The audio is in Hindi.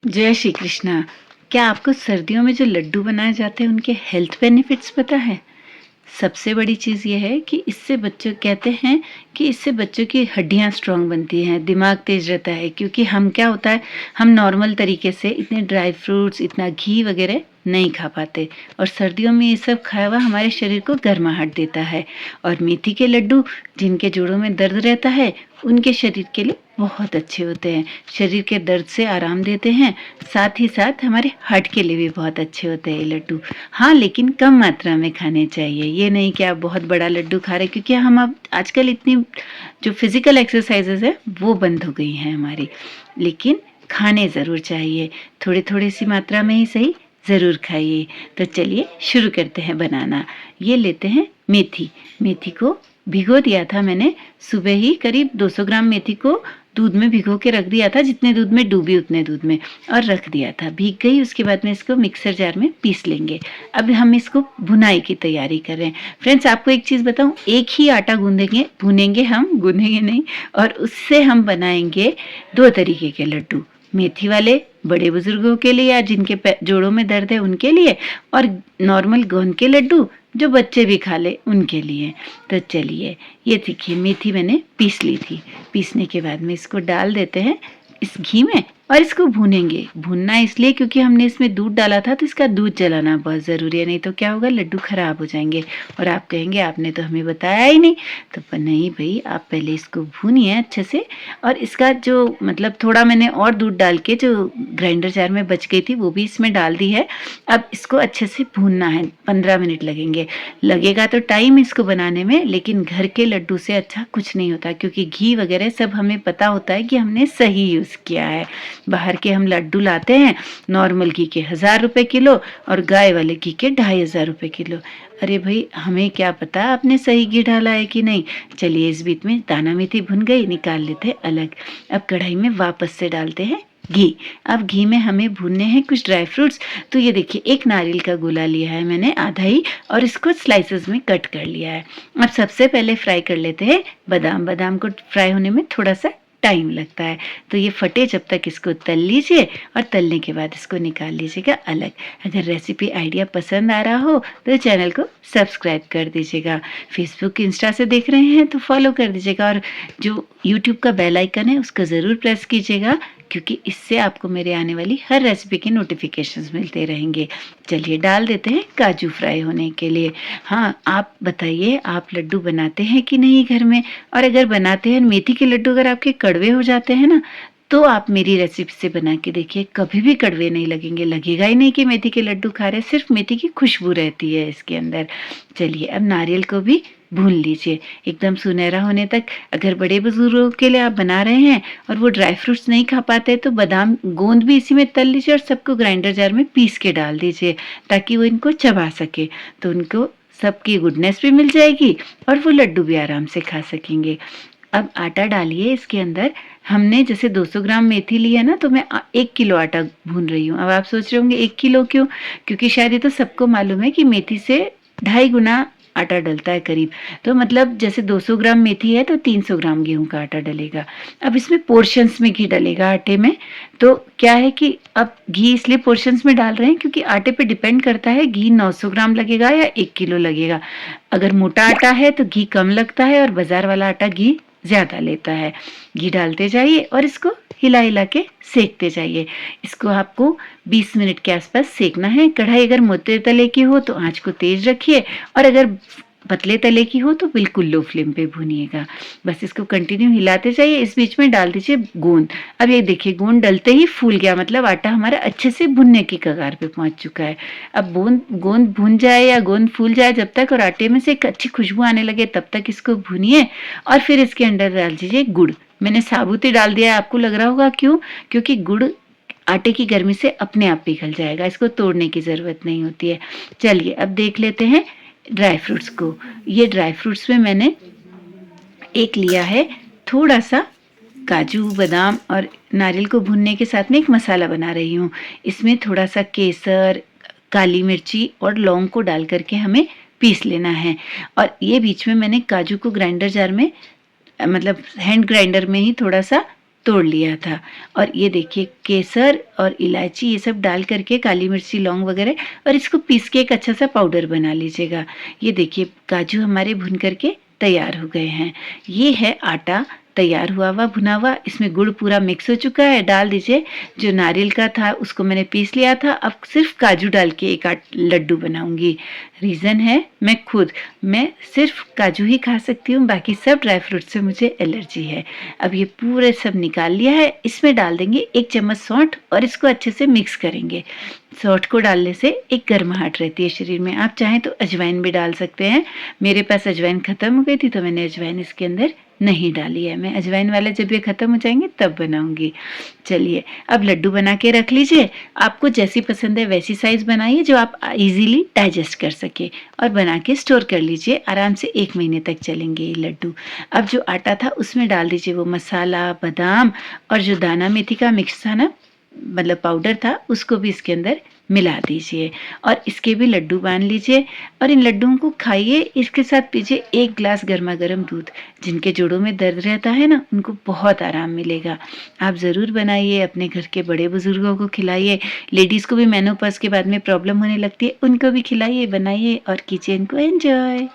जय श्री कृष्णा। क्या आपको सर्दियों में जो लड्डू बनाए जाते हैं उनके हेल्थ बेनिफिट्स पता है? सबसे बड़ी चीज़ ये है कि इससे बच्चों कहते हैं कि इससे बच्चों की हड्डियां स्ट्रांग बनती हैं, दिमाग तेज रहता है। क्योंकि हम क्या होता है, हम नॉर्मल तरीके से इतने ड्राई फ्रूट्स, इतना घी वगैरह नहीं खा पाते, और सर्दियों में ये सब खाया हुआ हमारे शरीर को गर्माहट देता है। और मेथी के लड्डू, जिनके जोड़ों में दर्द रहता है, उनके शरीर के लिए बहुत अच्छे होते हैं। शरीर के दर्द से आराम देते हैं, साथ ही साथ हमारे हार्ट के लिए भी बहुत अच्छे होते हैं ये लड्डू। हाँ, लेकिन कम मात्रा में खाने चाहिए। ये नहीं कि आप बहुत बड़ा लड्डू खा रहे, क्योंकि हम अब आजकल इतनी जो फिजिकल एक्सरसाइजेज है वो बंद हो गई हैं हमारी। लेकिन खाने ज़रूर चाहिए, थोड़ी थोड़ी सी मात्रा में ही सही, ज़रूर खाइए। तो चलिए शुरू करते हैं बनाना। ये लेते हैं मेथी। मेथी को भिगो दिया था मैंने सुबह ही। करीब 200 ग्राम मेथी को दूध में भिगो के रख दिया था, जितने दूध में डूबी उतने दूध में, और रख दिया था। भीग गई, उसके बाद में इसको मिक्सर जार में पीस लेंगे। अब हम इसको भुनाई की तैयारी कर रहे हैं। फ्रेंड्स, आपको एक चीज़ बताऊं, एक ही आटा गूंदेंगे, भुनेंगे हम, गूंदेंगे नहीं। और उससे हम बनाएंगे दो तरीके के लड्डू। मेथी वाले बड़े बुजुर्गों के लिए या जिनके जोड़ों में दर्द है उनके लिए, और नॉर्मल गोंद के लड्डू जो बच्चे भी खा ले उनके लिए। तो चलिए, ये देखिए मेथी मैंने पीस ली थी। पीसने के बाद में इसको डाल देते हैं इस घी में, और इसको भूनेंगे। भूनना इसलिए क्योंकि हमने इसमें दूध डाला था, तो इसका दूध जलाना बहुत ज़रूरी है, नहीं तो क्या होगा, लड्डू ख़राब हो जाएंगे। और आप कहेंगे आपने तो हमें बताया ही नहीं। तो नहीं भाई, आप पहले इसको भूनिए अच्छे से। और इसका जो मतलब थोड़ा मैंने और दूध डाल के जो ग्राइंडर जार में बच गई थी वो भी इसमें डाल दी है। अब इसको अच्छे से भूनना है, 15 मिनट लगेंगे। लगेगा तो टाइम इसको बनाने में, लेकिन घर के लड्डू से अच्छा कुछ नहीं होता, क्योंकि घी वगैरह सब हमें पता होता है कि हमने सही यूज़ किया है। बाहर के हम लड्डू लाते हैं नॉर्मल घी के 1000 रुपये किलो, और गाय वाले घी के 2500 रुपये किलो। अरे भाई, हमें क्या पता आपने सही घी डाला है कि नहीं। चलिए, इस बीच में दाना मेथी भुन गई, निकाल लेते हैं अलग। अब कढ़ाई में वापस से डालते हैं घी। अब घी में हमें भूनने हैं कुछ ड्राई फ्रूट्स। तो ये देखिए, एक नारियल का गोला लिया है मैंने, आधा ही, और इसको स्लाइसेस में कट कर लिया है। अब सबसे पहले फ्राई कर लेते हैं बादाम। बादाम को फ्राई होने में थोड़ा सा टाइम लगता है, तो ये फटे जब तक इसको तल लीजिए, और तलने के बाद इसको निकाल लीजिएगा अलग। अगर रेसिपी आइडिया पसंद आ रहा हो तो चैनल को सब्सक्राइब कर दीजिएगा। फेसबुक इंस्टा से देख रहे हैं तो फॉलो कर दीजिएगा, और जो यूट्यूब का बेल आइकन है उसको ज़रूर प्रेस कीजिएगा, क्योंकि इससे आपको मेरे आने वाली हर रेसिपी के नोटिफिकेशंस मिलते रहेंगे। चलिए, डाल देते हैं काजू फ्राई होने के लिए। हाँ, आप बताइए, आप लड्डू बनाते हैं कि नहीं घर में? और अगर बनाते हैं, मेथी के लड्डू अगर आपके कड़वे हो जाते हैं ना, तो आप मेरी रेसिपी से बना के देखिए, कभी भी कड़वे नहीं लगेंगे। लगेगा ही नहीं कि मेथी के लड्डू खा रहे हैं, सिर्फ मेथी की खुशबू रहती है इसके अंदर। चलिए, अब नारियल को भी भून लीजिए एकदम सुनहरा होने तक। अगर बड़े बुजुर्गों के लिए आप बना रहे हैं और वो ड्राई फ्रूट्स नहीं खा पाते, तो बादाम गोंद भी इसी में तल लीजिए, और सबको ग्राइंडर जार में पीस के डाल दीजिए, ताकि वो इनको चबा सके। तो उनको सबकी गुडनेस भी मिल जाएगी, और वो लड्डू भी आराम से खा सकेंगे। अब आटा डालिए इसके अंदर। हमने जैसे 200 ग्राम मेथी ली है ना, तो मैं 1 किलो आटा भून रही हूँ। अब आप सोच रहे होंगे 1 किलो क्यों? क्योंकि शायद ये तो सबको मालूम है कि मेथी से 2.5 गुना आटा डलता है करीब। तो मतलब जैसे 200 ग्राम मेथी है तो 300 ग्राम गेहूं का आटा डलेगा। अब इसमें पोर्शंस में घी डलेगा आटे में। तो क्या है कि अब घी इसलिए पोर्शंस में डाल रहे हैं क्योंकि आटे पे डिपेंड करता है घी 900 ग्राम लगेगा या 1 किलो लगेगा। अगर मोटा आटा है तो घी कम लगता है, और बाजार वाला आटा घी ज़्यादा लेता है। घी डालते जाइए और इसको हिला हिला के सेकते जाइए। इसको आपको 20 मिनट के आसपास सेकना है। कढ़ाई अगर मोटे तले की हो तो आंच को तेज रखिए, और अगर पतले तले की हो तो बिल्कुल लो फ्लेम पे भूनिएगा। बस इसको कंटिन्यू हिलाते जाइए। इस बीच में डाल दीजिए गोंद। अब ये देखिए, गोंद डलते ही फूल गया, मतलब आटा हमारा अच्छे से भुनने की कगार पे पहुंच चुका है। अब गोंद भुन जाए या गोंद फूल जाए जब तक, और आटे में से एक अच्छी खुशबू आने लगे, तब तक इसको भूनिए। और फिर इसके अंदर डाल दीजिए गुड़। मैंने साबुत ही डाल दिया है। आपको लग रहा होगा क्यों? क्योंकि गुड़ आटे की गर्मी से अपने आप पिघल जाएगा, इसको तोड़ने की ज़रूरत नहीं होती है। चलिए, अब देख लेते हैं ड्राई फ्रूट्स को। ये ड्राई फ्रूट्स में मैंने एक लिया है थोड़ा सा काजू, बादाम और नारियल को भूनने के साथ में एक मसाला बना रही हूँ। इसमें थोड़ा सा केसर, काली मिर्ची और लौंग को डाल करके हमें पीस लेना है। और ये बीच में मैंने काजू को ग्राइंडर जार में, मतलब हैंड ग्राइंडर में ही थोड़ा सा तोड़ लिया था। और ये देखिए केसर और इलायची ये सब डाल करके, काली मिर्ची, लौंग वगैरह, और इसको पीस के एक अच्छा सा पाउडर बना लीजिएगा। ये देखिए काजू हमारे भुन करके तैयार हो गए हैं। ये है आटा तैयार हुआ हुआ भुना हुआ, इसमें गुड़ पूरा मिक्स हो चुका है, डाल दीजिए। जो नारियल का था उसको मैंने पीस लिया था, अब सिर्फ काजू डाल के एक लड्डू बनाऊंगी। रीज़न है मैं सिर्फ काजू ही खा सकती हूँ, बाकी सब ड्राई फ्रूट से मुझे एलर्जी है। अब ये पूरे सब निकाल लिया है, इसमें डाल देंगे 1 चम्मच सौंठ और इसको अच्छे से मिक्स करेंगे। सौंठ को डालने से एक गर्माहट रहती है शरीर में। आप चाहें तो अजवाइन भी डाल सकते हैं। मेरे पास अजवाइन खत्म हो गई थी तो मैंने अजवाइन इसके अंदर नहीं डाली है। मैं अजवाइन वाले जब ये खत्म हो जाएंगे तब बनाऊंगी। चलिए अब लड्डू बना के रख लीजिए। आपको जैसी पसंद है वैसी साइज बनाइए जो आप इजीली डाइजेस्ट कर सके, और बना के स्टोर कर लीजिए। आराम से 1 महीने तक चलेंगे ये लड्डू। अब जो आटा था उसमें डाल दीजिए वो मसाला, बादाम, और जो दाना मेथी का मिक्स था ना, मतलब पाउडर था, उसको भी इसके अंदर मिला दीजिए और इसके भी लड्डू बांध लीजिए और इन लड्डुओं को खाइए। इसके साथ पीजिए 1 ग्लास गर्मा गर्म दूध। जिनके जोड़ों में दर्द रहता है ना, उनको बहुत आराम मिलेगा। आप ज़रूर बनाइए, अपने घर के बड़े बुजुर्गों को खिलाइए। लेडीज़ को भी मेनोपॉज के बाद में प्रॉब्लम होने लगती है, उनको भी खिलाइए, बनाइए और कीजिए इनको एंजॉय।